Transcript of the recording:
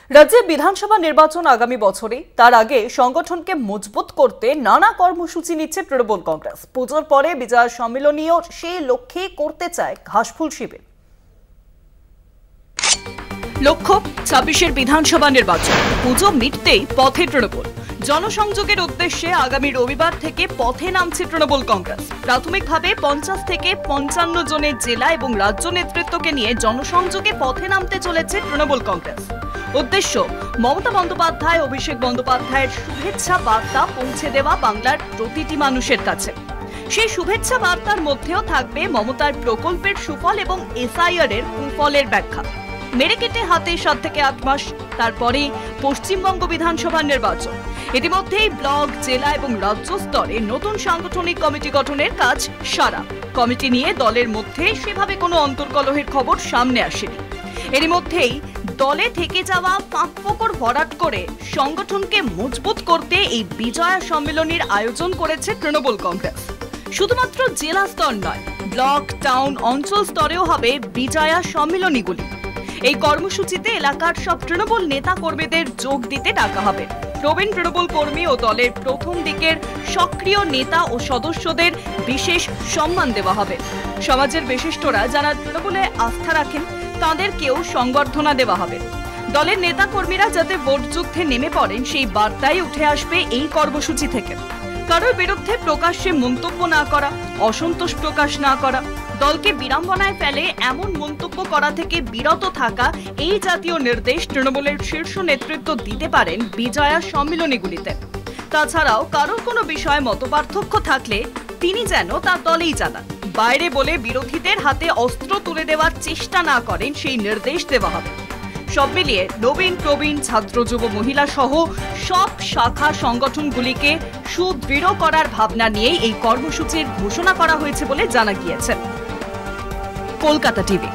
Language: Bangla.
রাজ্যে বিধানসভা নির্বাচন আগামী বছরে, তার আগে সংগঠনকে মজবুত করতে নানা কর্মসূচি নিচ্ছে তৃণমূল কংগ্রেস। পুজোর পরে বিজয় সম্মেলনীয় সেই লক্ষ্যে করতে চায় ঘাসফুল শিবির। লক্ষ্য ২৬-এর বিধানসভা নির্বাচন। পুজো মিটতেই পথে তৃণমূল। জনসংযোগের উদ্দেশ্যে আগামী রবিবার থেকে পথে নামছে তৃণমূল কংগ্রেস। প্রাথমিকভাবে ৫০ থেকে ৫৫ জনের জেলা এবং রাজ্য নেতৃত্বকে নিয়ে জনসংযোগে পথে নামতে চলেছে তৃণমূল কংগ্রেস। উদ্দেশ্য মমতা বন্দ্যোপাধ্যায়, অভিষেক বন্দ্যোপাধ্যায়ের শুভেচ্ছা বার্তা পৌঁছে দেওয়া বাংলার প্রতিটি মানুষের কাছে। সেই শুভেচ্ছা বার্তার মধ্যেও থাকবে মমতার প্রকল্পের সুফল এবং এসআইআর এর কুফলের ব্যাখ্যা। মেরে কেটে হাতে ৭ থেকে ৮ মাস, তারপরে পশ্চিমবঙ্গ বিধানসভা নির্বাচন। ইতিমধ্যেই ব্লক, জেলা এবং রাজ্য স্তরে নতুন সাংগঠনিক কমিটি গঠনের কাজ সারা। কমিটি নিয়ে দলের মধ্যে সেভাবে কোনো অন্তর্কলহের খবর সামনে আসেনি। এরই মধ্যেই দলে থেকে যাওয়া ফাঁকফোকর ভরাট করে সংগঠনকে মজবুত করতে এই বিজয়া সম্মেলনীর আয়োজন করেছে তৃণমূল কংগ্রেস। শুধুমাত্র জেলা স্তর নয়, ব্লক, টাউন, অঞ্চল স্তরেও হবে বিজয়া সম্মেলনীগুলি। এই কর্মসূচিতে এলাকার সব তৃণমূল নেতা কর্মীদের যোগ দিতে ডাকা হবে। প্রবীণ তৃণমূল কর্মী ও দলের প্রথম দিকের সক্রিয় নেতা ও সদস্যদের বিশেষ সম্মান দেওয়া হবে। সমাজের বিশিষ্টরা যারা তৃণমূলে আস্থা রাখেন তাদেরকেও সংবর্ধনা দেওয়া হবে। দলের নেতা কর্মীরা যাতে ভোট যুদ্ধে নেমে পড়েন সেই বার্তাই উঠে আসবে এই কর্মসূচি থেকে। কারোর বিরুদ্ধে প্রকাশ্যে মন্তব্য না করা, অসন্তোষ প্রকাশ না করা, দলকে বিড়ম্বনায় ফেলে এমন মন্তব্য করা থেকে বিরত থাকা, এই জাতীয় নির্দেশ তৃণমূলের শীর্ষ নেতৃত্ব দিতে পারেন বিজয়া সম্মেলনীগুলিতে। তাছাড়াও কারোর কোনো বিষয়ে মতপার্থক্য থাকলে তিনি যেন তা দলেই জানান। বাইরে বলে বিরোধীদের হাতে অস্ত্র তুলে দেওয়ার চেষ্টা না করেন সেই নির্দেশ দেওয়া হবে। সব মিলিয়ে নবীন, প্রবীণ, ছাত্র, যুব, মহিলা সহ সব শাখা সংগঠনগুলিকে সুদৃঢ় করার ভাবনা নিয়েই এই কর্মসূচির ঘোষণা করা হয়েছে বলে জানা গিয়েছে। কলকাতা টিভি।